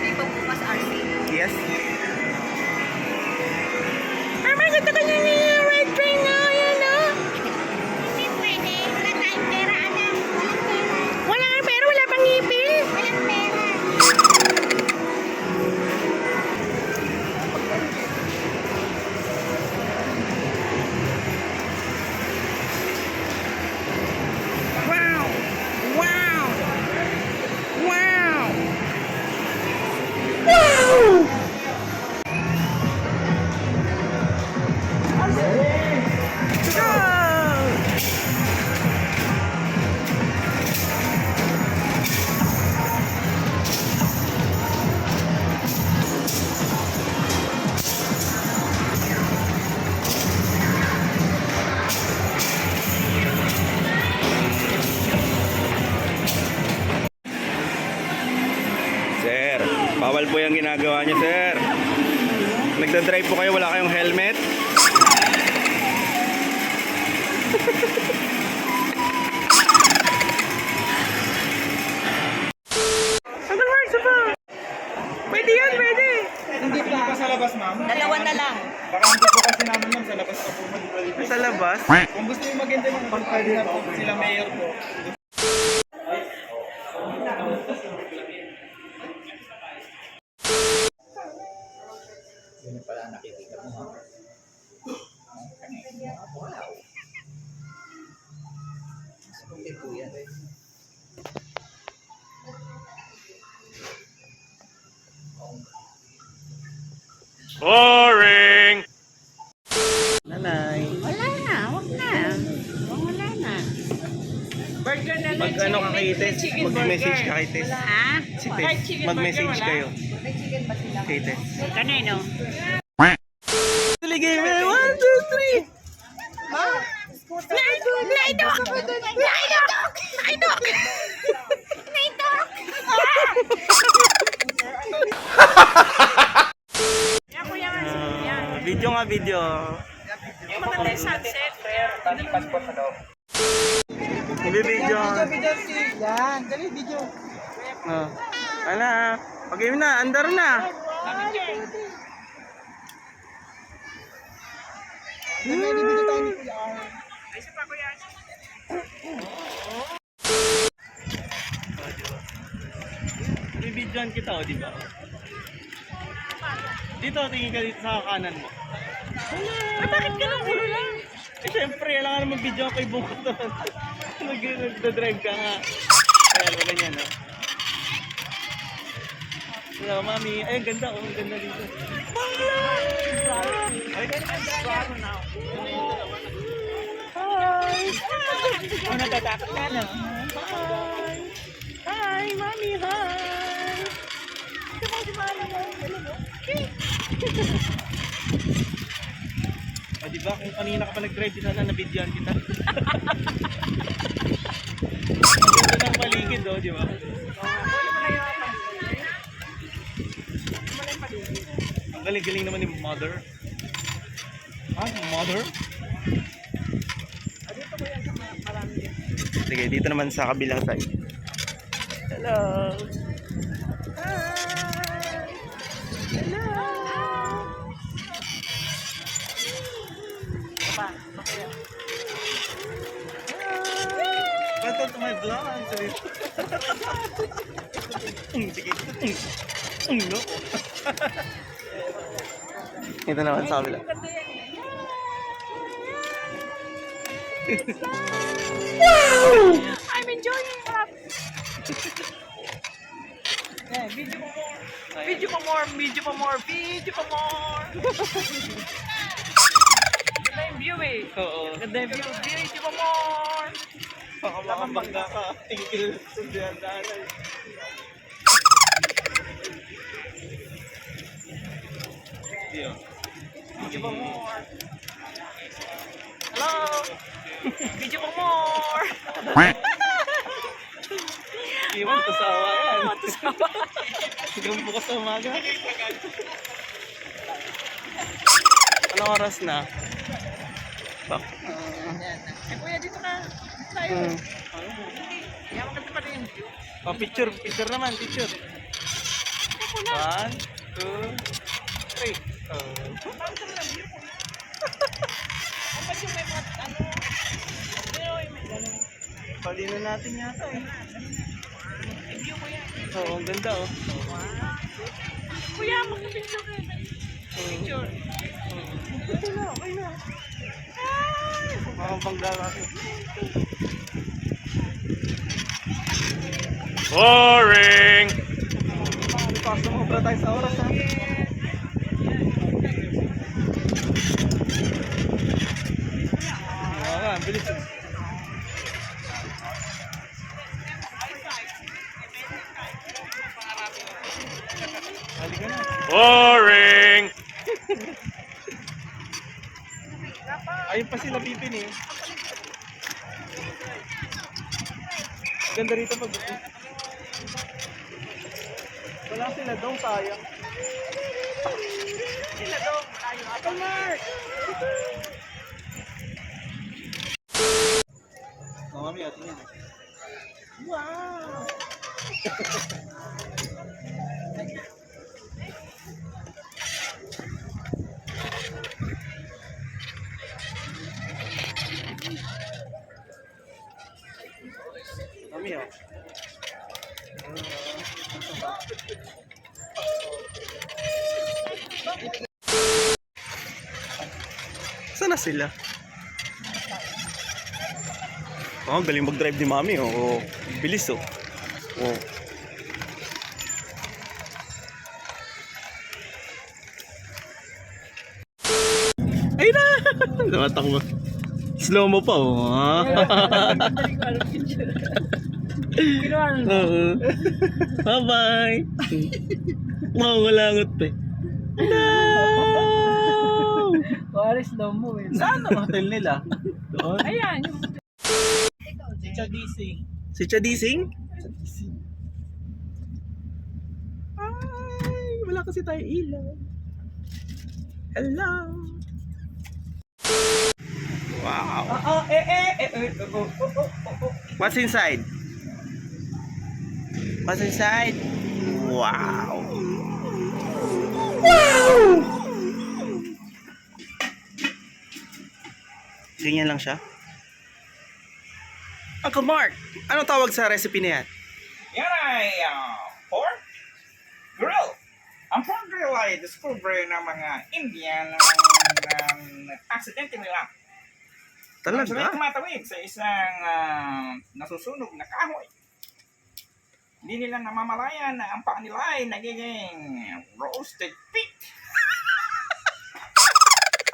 Hindi pa bukas RC. Yes. Ay, maganda ka niya niya. Red train na. Ayan o. Hindi pwede. Wala tayong pera, anak. Walang pera. Wala nga pero wala pang ngipin. Walang pera. Wow! Wow! Wow! Wow! Sir, bawal po yung ginagawa niyo, sir. Nagda-drive po kayo, wala kayong helmet. Ano works ba? Pwede yan, pwede. Hindi pa sa labas, ma'am. Dalawa na lang. Baka hindi po kasi namin, ma'am, sa labas pa po. Sa labas? Kung gusto yung maganda ng pagpwede na po sila mayor po. Yun pala nakikita mo, ha? Wow. Sabi po yan. Boring! Nanay. Wala na. Huwag na. Wala na. Burger na lang. Mag ano ka kay Tess? Mag-message ka kay Tess. Ha? Si Tess. Mag-message kayo. Kay Tess. Kanino? Tuloy game. 1, 2, 3. Naidok! Naidok! Naidok! Naidok! Video nga, video. Yung maganda yung sunset. Video. Yan, dali video. Oh. Ano? Okay na, andar na. Nag-video tayo ni Kuya. Bibidyoan kita, o, di ba? Dito, tingin ka dito sa kanan mo. Bakit ka lang? Ulo lang. Eh, syempre, kailangan na mag-video kay Bukot. Nagda-drive ka nga. Kaya, ganyan, no? Hello, mami. Ay, ang ganda, oh. Ang ganda dito. Ay, hi! Oh, natatakot ka na. Hi! Hi, mami, hi! Ito si mami mo. O, diba? Kung kanina ka pa nag-drive, di sana nabidyoan kita. Ang ganda ng paligid, oh, di ba? Ang galing-galing naman ni Mother. Mother? Sige, dito naman sa kabilang side. Hello! Welcome to my vlog. Sige. No. Ito naman sa kabila. I'm enjoying that. Video pa more. Video pa more. Video pa more. Ganda yung view eh. Oo. Ganda yung view. Video pa more. Baka makabangga ka. Tingkil sa diyan-daanan. Video. Video pa more. Hello. Video pa more. Iwan, tasawa yan. Tasawa. Hanggang bukas sa umaga. Anong oras na? Bak. Eh kuya, dito ka. Tayo. Kaya maganda pa rin yung view. Oh, picture naman, picture. One, two, three. Ba't yung may mga, ano? Ano yung may gano'n? Pali na natin yata eh. Review ko yan. Oo, ang ganda oh. Kuya, magpapicture ka. Picture. Okay na, okay na. Mga bangga natin. Boring! Pasa mo ba tayo sa oras ha? Oo nga, bilis. Halika na. Boring! Ayun pa sila pipin eh. Ganda rito pag wala sila daw, sayang. Sila daw. Tayo. Apple Mark! Oh, mami, atin yan. Wow! Mami, oh. Saan na sila? Oh, galing mag-drive ni Mami, oh. Oh, bilis, oh. Oh. Ay na! Tumatakbo. Slow mo pa, oh. Ginawa na. Oo. Bye-bye. Mawalangot pa eh. No! Paris daw mo eh. Saan ang hotel nila? Doon? Ayan. Si Chadising. Si Chadising? Ay, wala kasi tayo ilaw. Hello. Wow. What's inside? What's inside? Wow. Wow! Ganyan lang siya. Uncle Mark, anong tawag sa recipe na yan? Yan ay pork grill. Ang pork grill ay discovery ng mga Indian ng aksidente nila. Sila Talaga? tumatawid sa isang nasusunog na kahoy. Hindi nila namamalayan na ang paa nila ay nagiging roasted pig.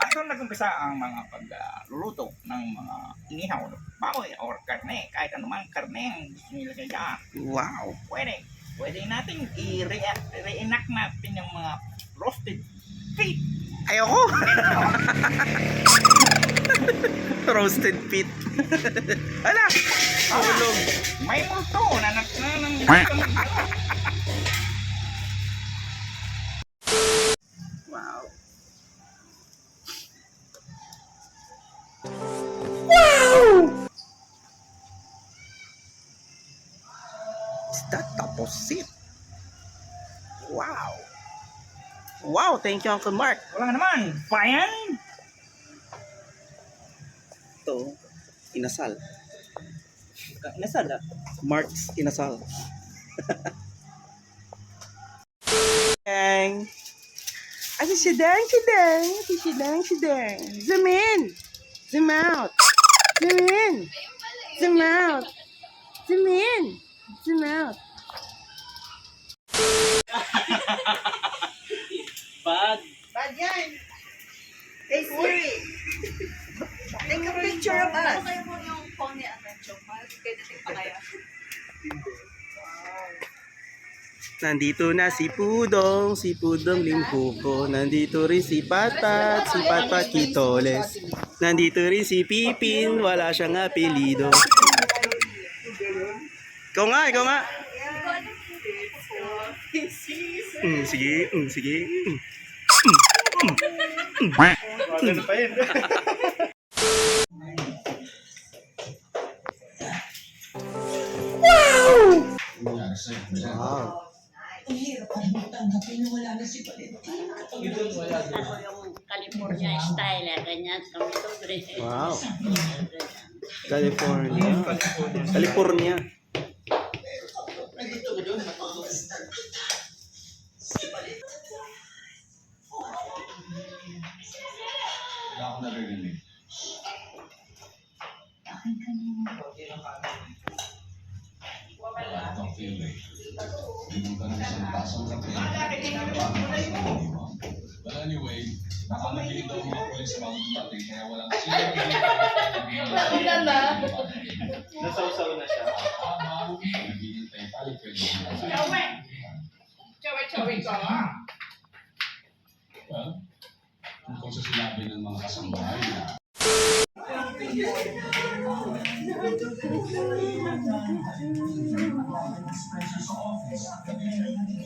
At doon nag-umpisa ang mga pagluluto ng mga inihaw, baboy or karne, kahit anumang karne ang gusto nila dyan. Wow. Pwede natin i-reenact natin yung mga roasted pig. Ayoko. Roasted pit. Ala! Tulog. May multo na Wow. Wow! Is that taposit? Wow. Wow, thank you Uncle Mark. Wala naman. Payan. Ito, inasal. Inasal ah. Mark's inasal. Dang. Asa si Dang, si Dang. Asa si Dang, si Dang. Zoom in. Zoom out. Zoom in. Zoom out. Zoom in. Zoom out. Bad. Bad yan. Hey Siri, take a picture of us. Ano kayo po yung Pony Adventure Park? Kaya pa kaya? Nandito na si Pudong Limpuko. Nandito rin si Patat Kitoles. Nandito rin si Pipin, wala siyang apelido. Ikaw nga. Sige. Maganda pa yun. Wow! Ako yung California style, ganyan kami sobre. Wow. California. California. But anyway, nakanaginip daw mga pulis bago dumating kaya walang Nasawsaw na siya. naghihintay tayo pwede. Chawe ka. Well, tungkol sa sinabi ng mga kasambahay na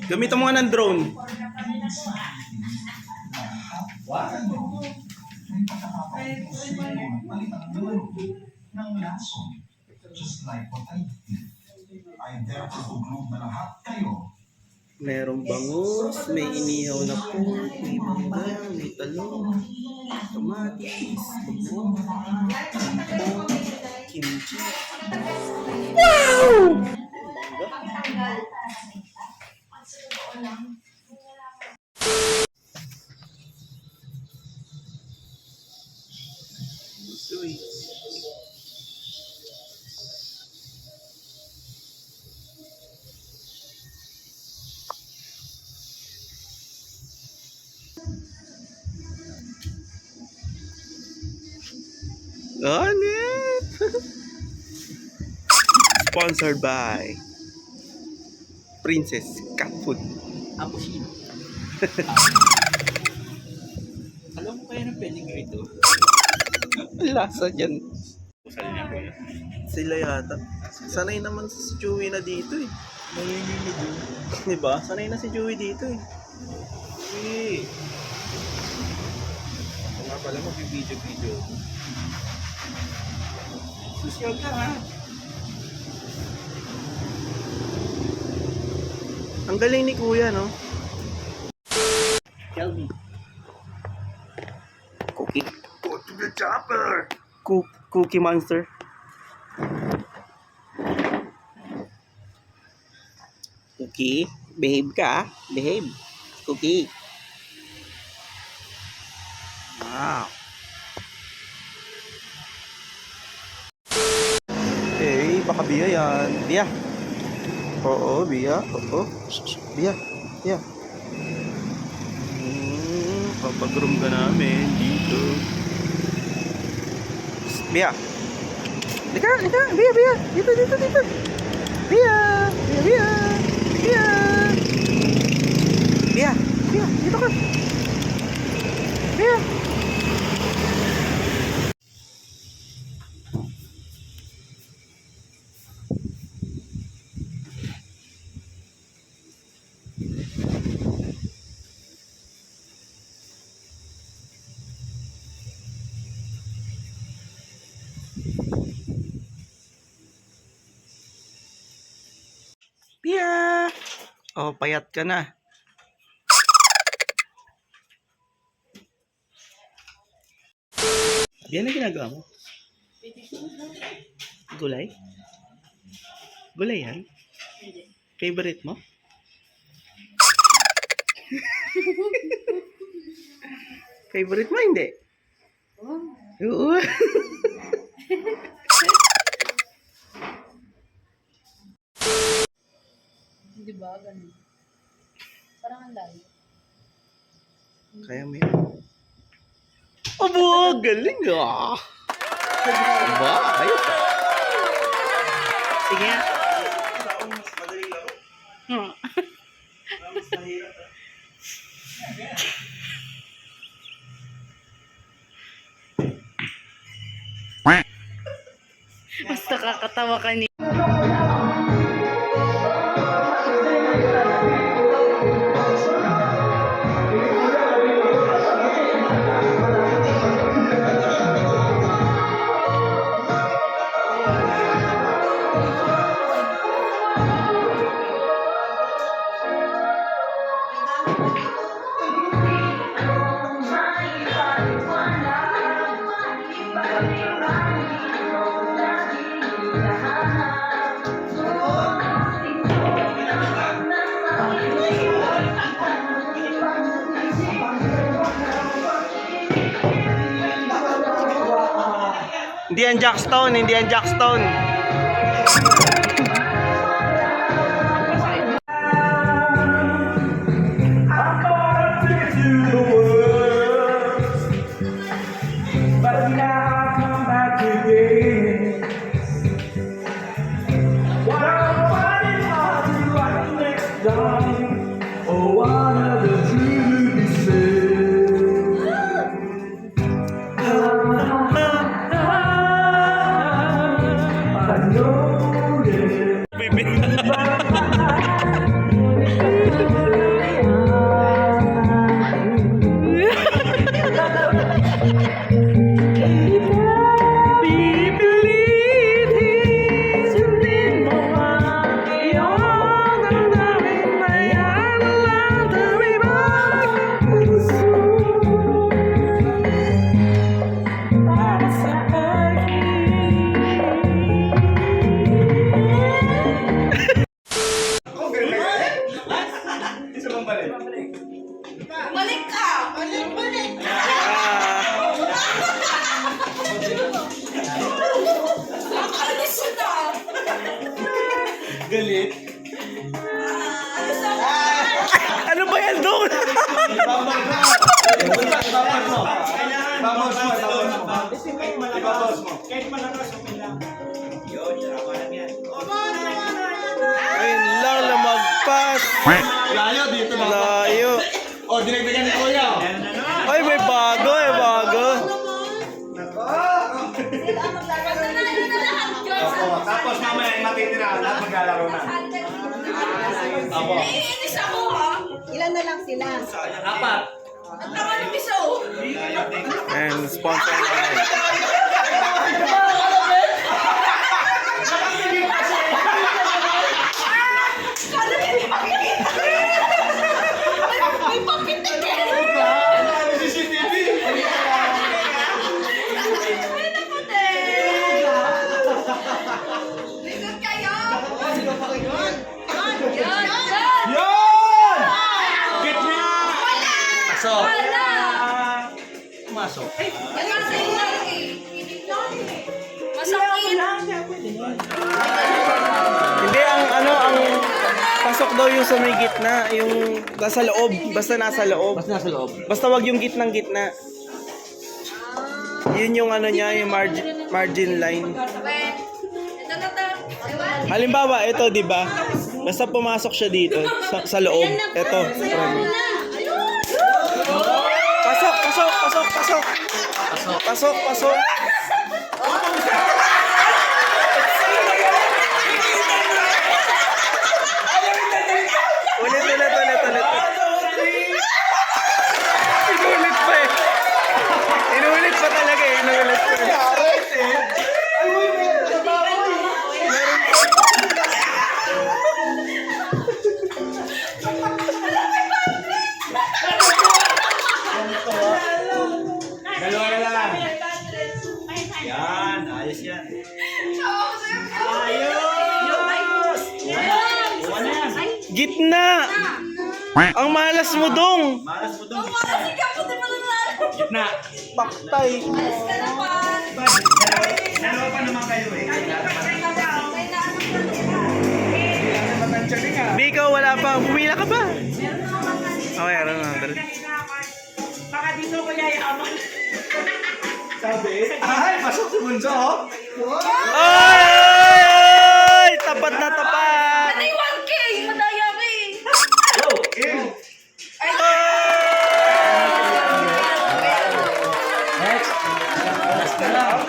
Gamitan mo nga ng drone. ng lason. Just like what I did. I dare to conclude na lahat kayo Merong bangus, may inihaw na pork, may mangga, may talong, kamatis, bubong, pork, kimchi. Wow! Sweet. Ganit! Sponsored by Princess Cat Food. Apushino. Alam mo kaya ng pedigree to? Ang lasa dyan. Saan niya ko yan? Sila yata. Sanay naman si Chewie na dito eh. Nanginginig yun. Diba? Sanay na si Chewie dito eh. Uy! Ako nga pala mag-video. Susyal ka ha? Ang galing ni Kuya, no? Kelby. Cookie. Go to the chopper! Cookie Monster. Cookie, behave ka. Behave. Cookie. Wow. Eh, baka biya yan. Biya. Oo, biya. Oo. Biya. Biya. Papag-room ka namin dito. Biya. Lika. Biya. Dito. Biya. Biya. Dito ka. Biya. Biya. Oh, payat ka na. Yan ang ginagawa mo? Gulay? Gulay yan? Favorite mo? Favorite mo hindi? Oo. Di ba? Ganun. Parang ang layo. Kaya mo yun. Abo, galing ah. Diba? Ayos. Sige nga. Mas nakakatawa ka ni Hindi yan Jackstone, hindi yan Jackstone. But now I come back again. What I'm finding hard to write next time. Oh, one of the truth is said. I know that. Balik ka! Balik! Alis na! Galit. Ano ba yan, Dong? Babaws mo. Kahit malakas, okay lang. Ayun lang, lumagpas. Layo dito na. Layo. Oh, dinagdagan ni Kuya. Ay, may bago, may bago. Tapos mamaya yung matitira, lahat maglalaro na. Naiinis ako ha! Ilan na lang sila? Apat. Ang tama ng piso! And sponsor namin. Kala hindi makikita! May papitik eh! CCTV. May naputik! Likod kayo! Yan! Yun! Gitna! Pasok. Wala! Pumasok. Yan ang sa'yo lang eh. Masakit! Hindi, ang pasok daw yung sa may gitna, yung nasa loob, basta nasa loob. Basta nasa loob. Basta wag yung gitnang gitna. Yun yung ano niya, yung margin line. Ito na to. Halimbawa, ito, di ba? Basta pumasok siya dito, sa loob. Ito. Pasok, pasok, pasok, pasok. Pasok, pasok. Ulit. Inulit pa eh. Inulit pa talaga eh. Inulit pa eh. Dalawa na lang. Yan, ayos yan. Gitna! Ang malas mo, Dong! Malas mo doon. Gitna. Paktay. Dalawa pa naman kayo eh. Biko, wala pa. Pumila ka pa. Okay, ano na. Baka dito ko yayaman. Sabi, ay, pasok si Bunso. Ay! Tapat na tapat! Ano yung 1K? Madaya ka eh. Go, in. Next. Last na lang.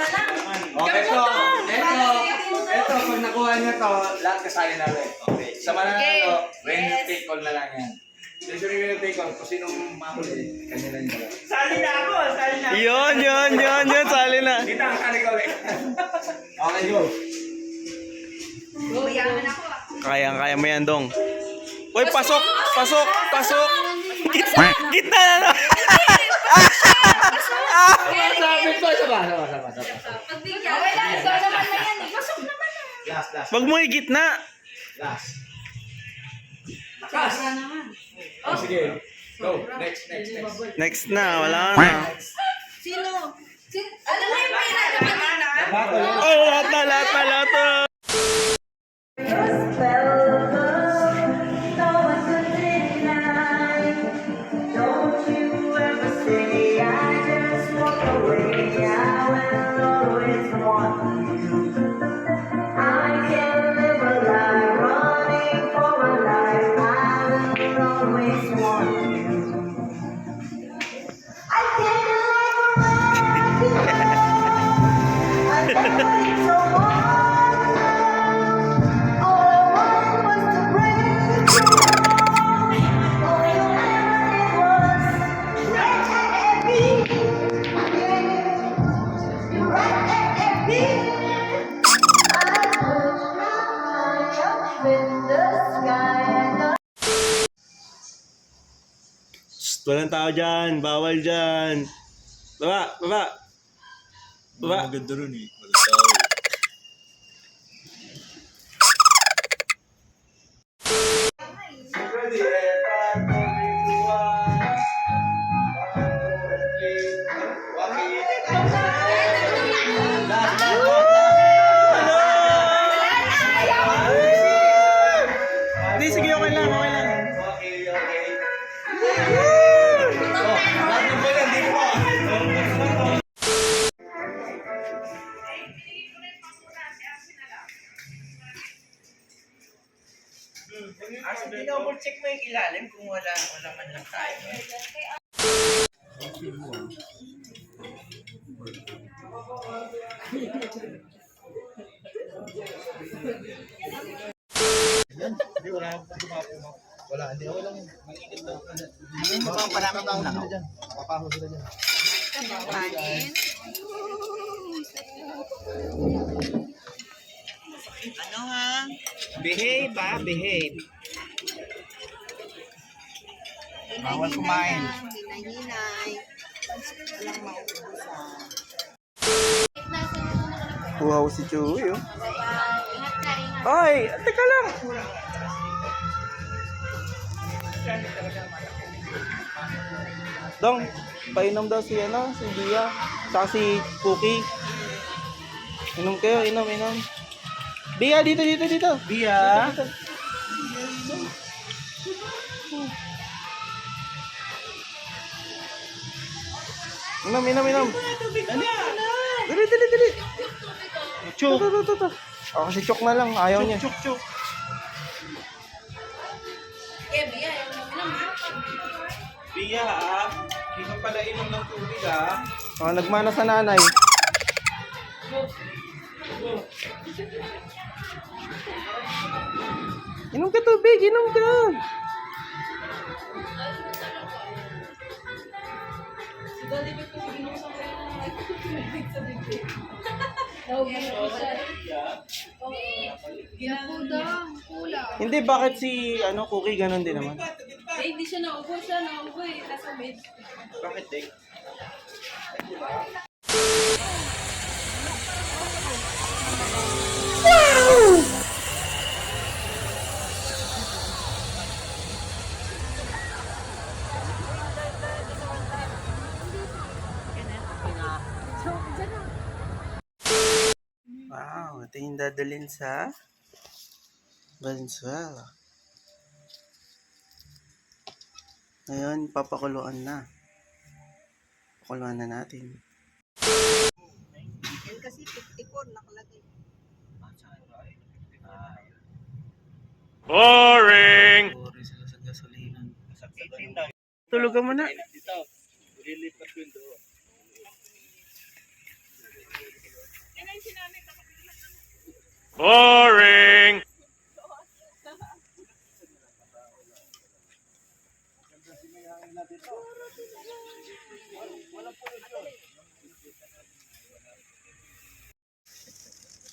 Okay, so, ito, pag nakuha niya to, lahat kasaya na rin. Okay. Sa mananalo, winner take all na lang yan. Usually winner take all, kung sinong mahuli, kanya lang yung dalawa. Sali na ako, sali na. Yun. Sali na. Dito ang kanig ulit. Okay, go. Go, yaman ako ah. Kaya mo yan, Dong. Uy, pasok! Gitna na! Sabi ko, sama. Pagbigyan. Wala, ikaw naman na yan eh. Pasok naman na. Last. Wag mo igitna. Last. Lakas. Oh, sige. Go. Next. Next na, wala na. Sino? Alam mo yung mahirap na kanina? Ay, lahat. Don't you ever say I just walk away. I will always want you. I can live a life running for my life. I will always want you. I can't live around you. I never did so hard. All I wanted was to break you down. All you ever did was right at me. Yeah, you right at me. I put my up in the sky. Shh, walang tao dyan. Bawal dyan. Baba. Maganda rin eh. Walang tao eh. Hindi, sige, okay lang. Double check mo yung ilalim kung wala man lang tayo. Ano ha? Behave ha, behave. Bawal kumain. Hinay-hinay. Walang mauubusan. Wow, si Chewy, oh. Ay, teka lang. Dong, painom daw si Dia. Saka si Cookie. Inom kayo, inom. Bia, dito. Bia. Inom. Dali. Chuk. Ito. Kasi chok na lang, ayaw niya. Chuk. Bia hindi mo pala inom ng tubig Nagmana sa nanay. Inom ka tubig, inom ka. Hindi, bakit si Cookie ganun din naman? Hindi siya naubo eh. Nasa mid. Bakit eh? Wow, ito yung dadalhin sa Valenzuela. Ngayon, papakuluan na. Pakuluan na natin. Yan kasi 54 nakalagay. Boring sila sa gasolinan. Tulugan mo na. Lilipat yun doon. Boring!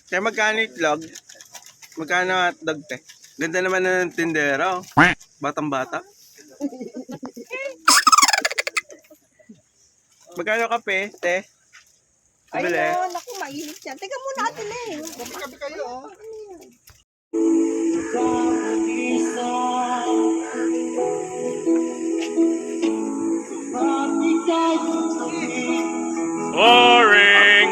Kaya magkano itlog? Magkano hotdog, te? Ganda naman na ng tindero. Batang-bata. Magkano kape, te? Bili. Ayun, naku, mainit yan. Teka muna atin eh. Kapi kayo Boring!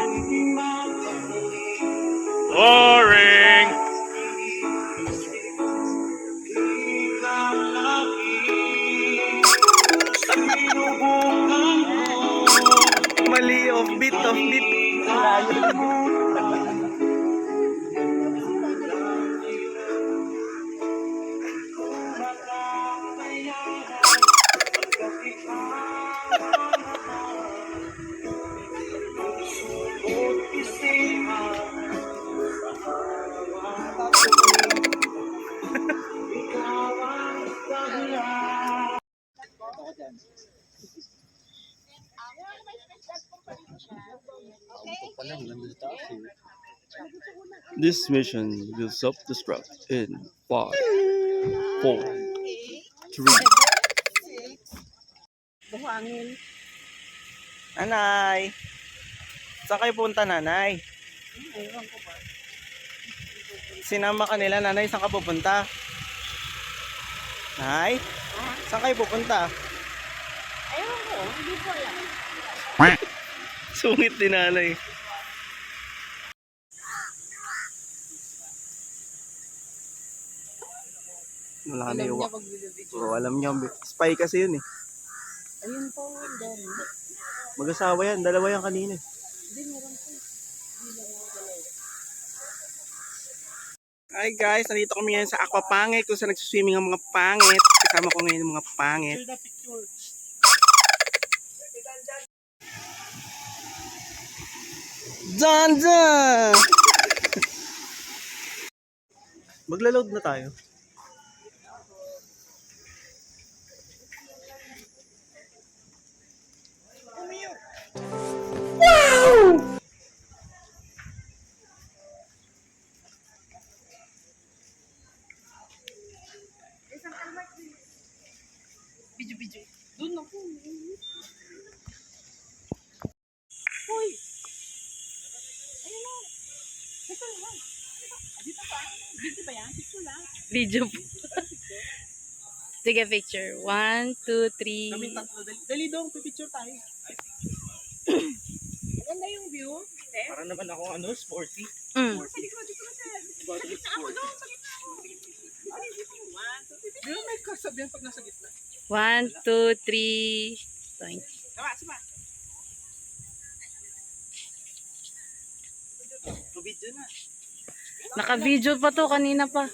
This mission will self-destruct in 5, 4, 3. Buhangin. Nanay! Saan kayo punta, nanay? Sinama ka nila, nanay. Saan ka pupunta? Nay? Saan kayo pupunta? Ayun ko, hindi ko alam. Sungit ni nanay. Wala na iwa. Oo, alam niya. Spy kasi yun eh. Ayun po, dami. Mag-asawa yan. Dalawa yan kanina. Hi guys, nandito kami ngayon sa Aquapangit kung saan nagsuswimming ang mga pangit. Kasama ko ngayon ang mga pangit. Danda! Magla-load na tayo. Video po. Sige, picture. 1, 2, 3. Kami tatlo. Dali dong, pipicture tayo. Maganda yung view. Para naman ako sporty. Mm. Di ba may kasabihan pag nasa gitna? 1, 2, 3. Point. Video na. Naka-video pa to kanina pa.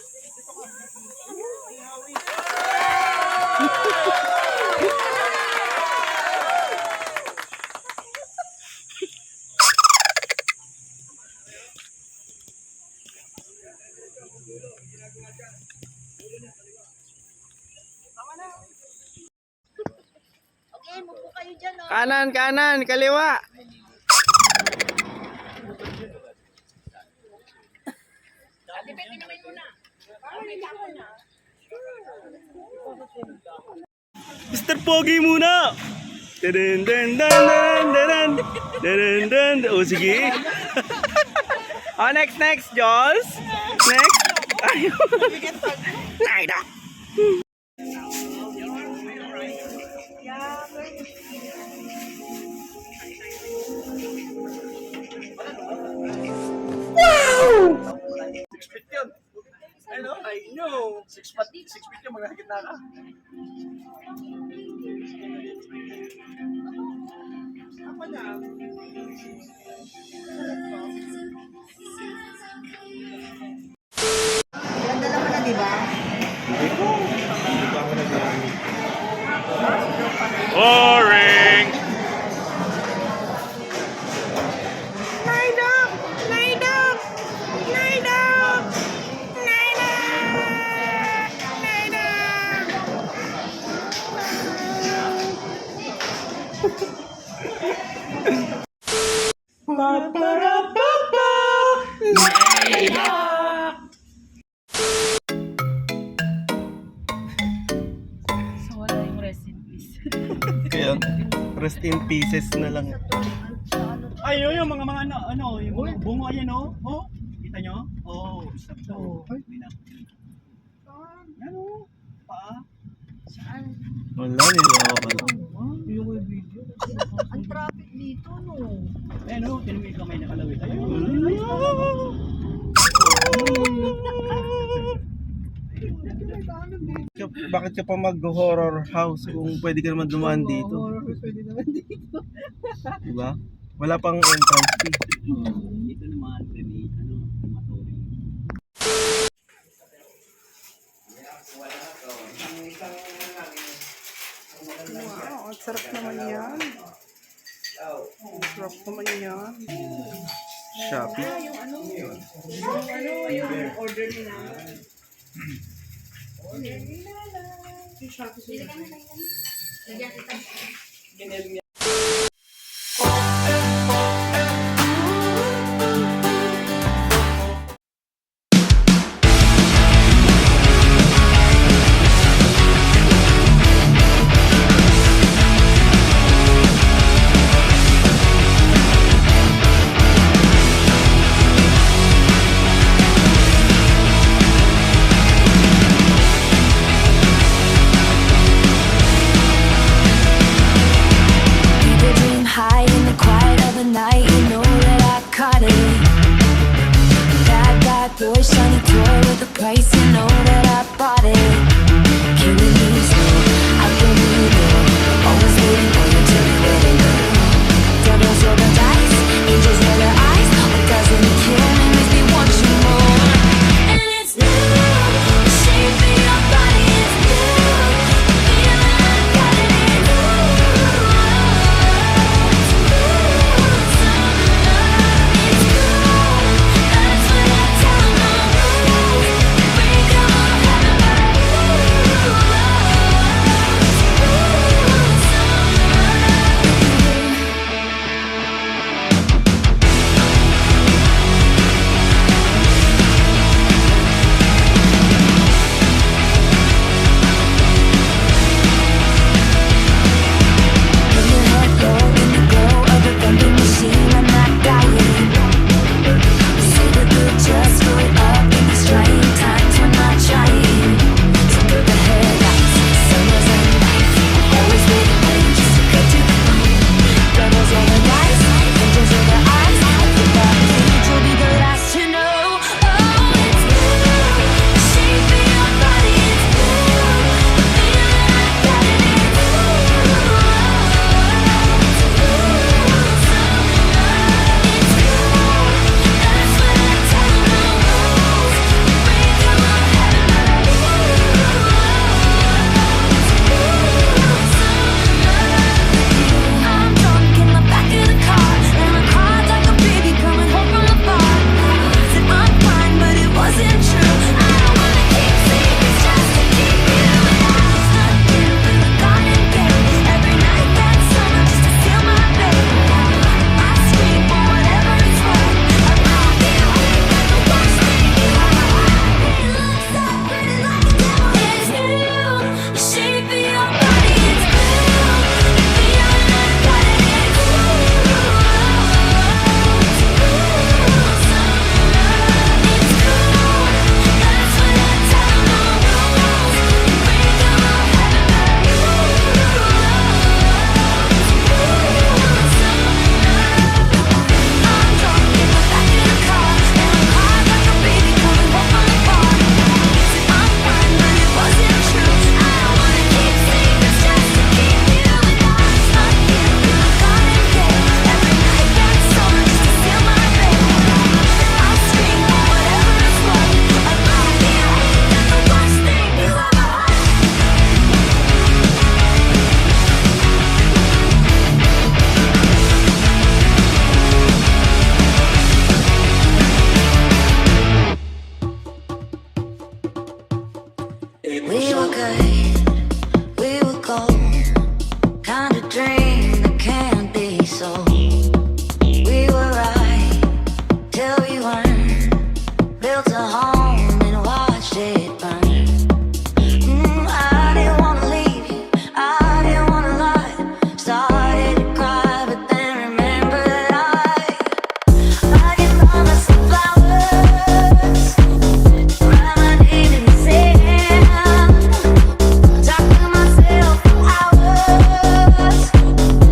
Okay, mupo kayo dyan, oh. Kanan, kanan, kaliwa. Mr. Pogi muna! Dun, dun, dun, dun, dun, dun, dun. Oh, sige. Oh, next, Jules. Next. Ayun. Naida. I know. 6 feet yung mga gitna ka. Apa na? Ganda naman na, di ba? Boring! Line up! Line up! Line up! Line up! Line up! Pa-para-pa-pa! Line up! So, wala yung rest in peace. Kaya, rest in pieces na lang. Ay, yung mga yung mga bungo ayan, oh. Oh, kita nyo? Oh, stop to. Ano? Pa? Wala nila ako. Ang traffic dito, no? Ayan, oh, tinan mo yung kamay nakalawit. Ayun. Bakit ka pa mag-horror house kung pwede ka naman dumaan dito? Pwede naman dito. Diba? Wala pang entrance fee. Dito naman, maturing. Wow, ang sarap naman yan. Ang sarap naman yan. Shopee. Yung order nila. Keep your dream high in the quiet of the night. You know that I caught it. Bad boy, shiny toy with a price. You know that I bought it. Killing me slow, I can move it. Always waiting for you to be ready. Devils roll the dice, angels roll their eyes. What doesn't kill me makes me want you more. And it's you, the shape of your body is you. The feeling I got it in you. Just go up in these trying times when I'm trying. So put the headlights, summers and nights. Always waiting for you just to get to the point. Devils on the dice, angels in the eyes. I think that age will be the last to know. Oh, it's you, the shape of your body is you. The feeling I got it in you. It's you, that's what I tell them. I'm drunk in the back of the car, and I cried like a baby coming home from the bar. Said I'm fine, but it wasn't true. I don't wanna keep secrets just to keep you alive. Stuck in the garden gate every night that summer just to steal my babe. I scream for whatever it's worth. I love you, that's the worst thing you ever. It looks so pretty like a devil. It's you, the shape of your body is you. The feeling I got it in you. It's cool, that's what I tell them. Break them all, I'm drunk in the back of the car, and I cried like a baby coming home from the bar. Said I'm fine, but it wasn't true. I don't wanna keep secrets just to keep you alive. Stuck in the garden gate every night that summer just to steal my babe. I scream for whatever it's worth. I love you, that's the worst thing you ever heard. We were good, we were gold, kind of dream that can't be sold. We were right till we weren't, built a home and watched it burn. I didn't wanna leave you, I didn't wanna lie. Started to cry, but then remembered that I can buy myself flowers, write my name in the sand, talk to myself for hours,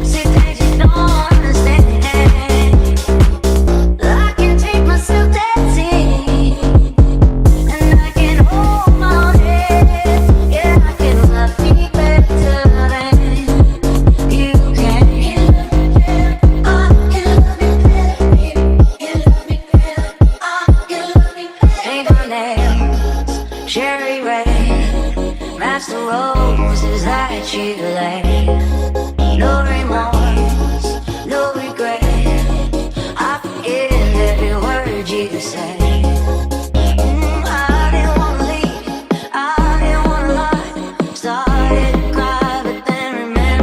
say things you don't understand. I can take myself dancing, and I can hold my head. Yeah, I can love me better than you can. I can love me better, you love me better. I can love me better. Paint my nails cherry red, match the roses that you laid. No remorse, no regret. I forgive every word you say. I didn't wanna leave, I didn't wanna lie. Started to cry, but then remembered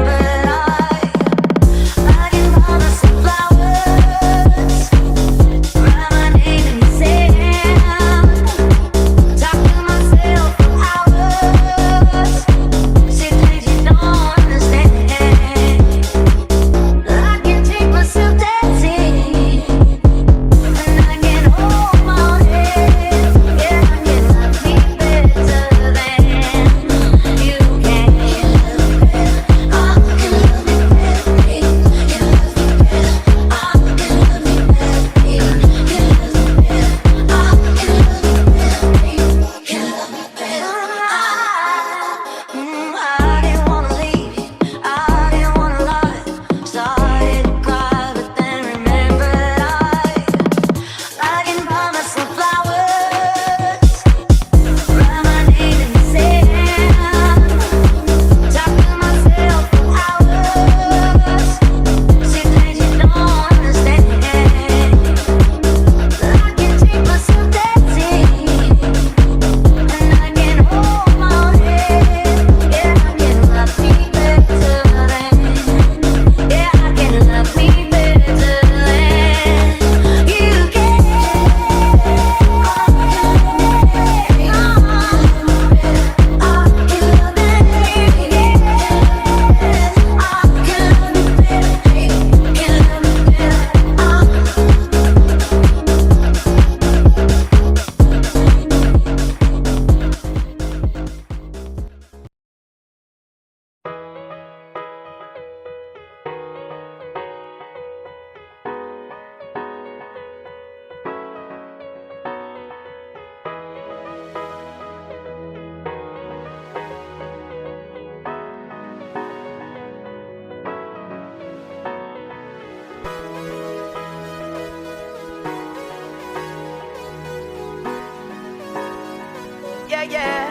yeah.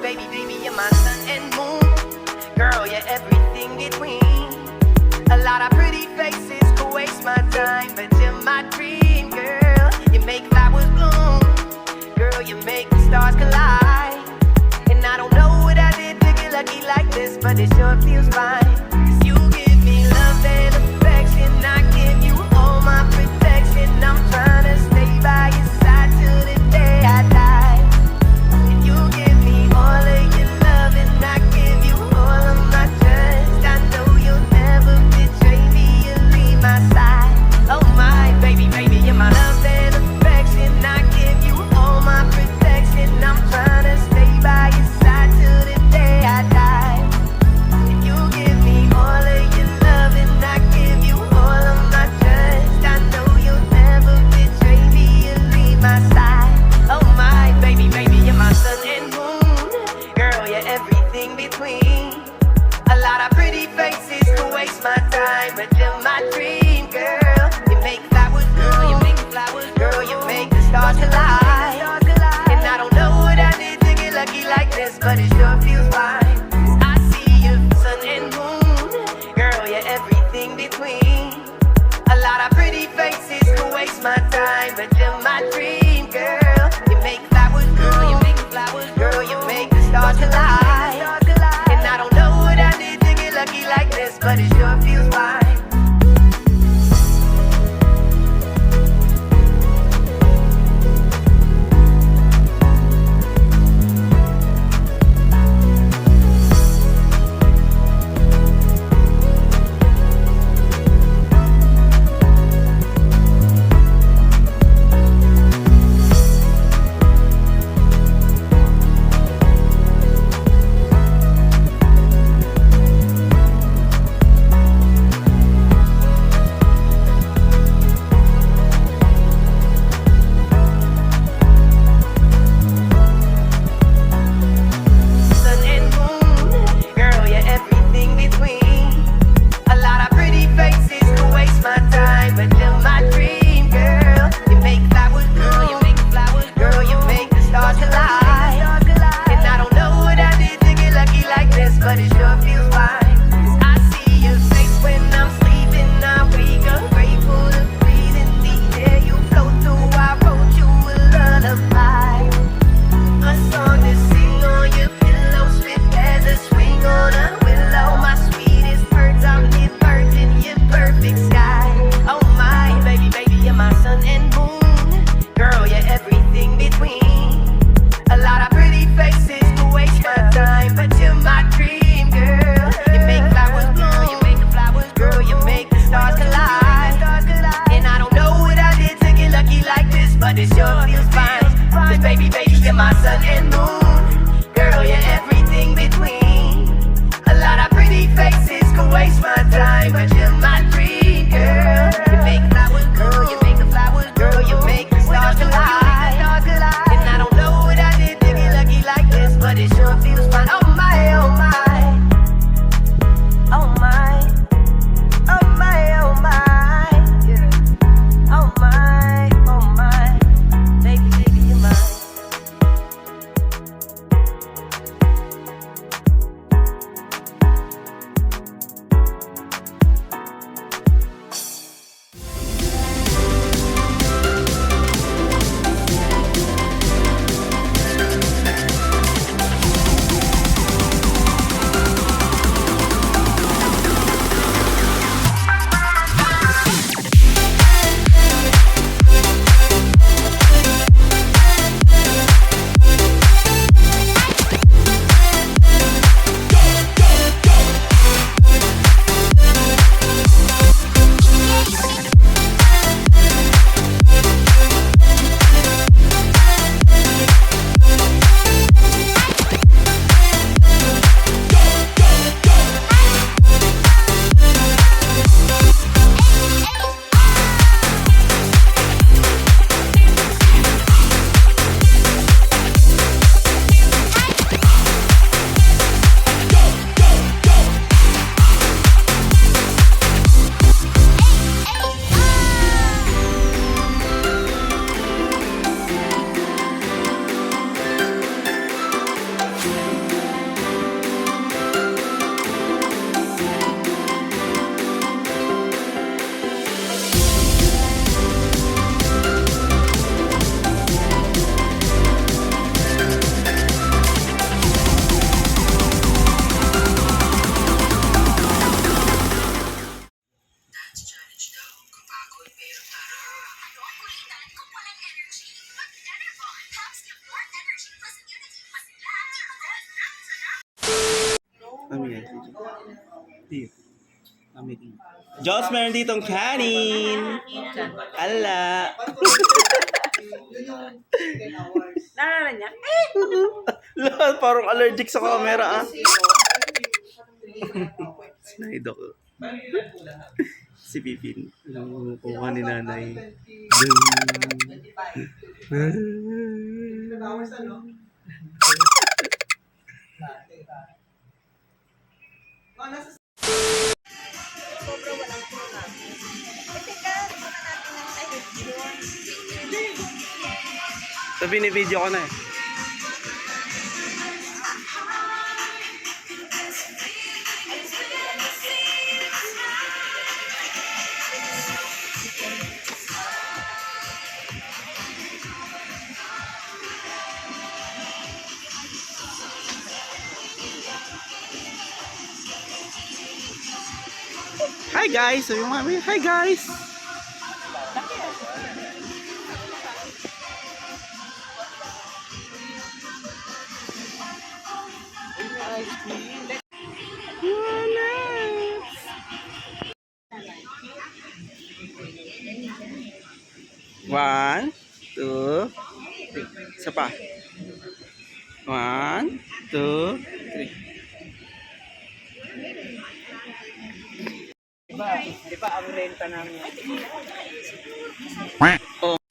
Baby, baby, you're my sun and moon. Girl, you're everything between. A lot of pretty faces could waste my time, but you're my dream, girl. You make flowers bloom. Girl, you make the stars collide. And I don't know what I did to get lucky like this, but it sure feels fine. 'Cause you give me love and affection. I give you all my protection. I'm trying to stay by your side till the day I die. And you give me all of your love and I give you all of my trust. I know you'll never betray me, you'll leave my side. Oh my baby, baby, you're my love and affection. I give you all my protection. I'm trying to stay by your side till the day I die. And you give me all of your love and I give you all of my trust. I know you'll never betray me, you'll leave my side. Oh my baby, baby, you're my sun and moon. Girl, you're everything between. A lot of pretty faces could waste my time, but you're my dream, girl. You make flowers, girl, you make flowers, girl, you make the stars collide. And I don't know what I did to get lucky like this, but it sure feels fine. I see you, sun and moon. Girl, you're everything between. A lot of pretty faces could waste my time, but you're my dream, girl. You make flowers, girl, you make flowers, girl, you make the stars collide. And I don't know what I did to get lucky like this, but it sure feels fine. Sun and moon, girl, you're everything between. A lot of pretty faces could waste my time, but you're my dream, girl. You make flowers, girl, you make flowers, girl, you make the stars collide. And I don't know what I did to get lucky like this, but it sure feels fine. I see your face when I'm sleeping, I wake up grateful to breathe in the air you float through. I wrote you a lullaby, a song to sing on your pillow, swift as a swing on a willow. My sweetest birds, I'm near birds in your perfect sky. Oh my baby, baby, you're my sun and moon. Girl, you're everything between. A lot of pretty faces could waste my time, but you're my dream, girl. You make flowers bloom, you make the flowers, girl, you make the stars collide. And I don't know what I did to get lucky like this, but it sure feels fine. 'Cause baby, baby, you're my sun and moon. Girl, you're everything between. A lot of pretty faces could waste my time, but you're my dream, girl. You make flowers, girl, you make the flowers, girl, you make the stars collide. And I don't know what I did to get lucky like this, but it sure feels fine. Oh my, oh my, oh my, oh my, oh my, yeah. Oh my, oh my, baby, baby, you're mine. Mami yan. Dito. Mami dito. Diyos, meron ditong kanin. Ala. Naalala niya? Lahat parang allergic sa camera ah. Sinaid ako. Si Pipin. Alam mo, kuha ni nanay. Sabi ni video ko na eh. Hi guys! Sabi mo mami, hi guys! One, two, three. Isa pa. One, two, three. Diba ang renta namin? Oh.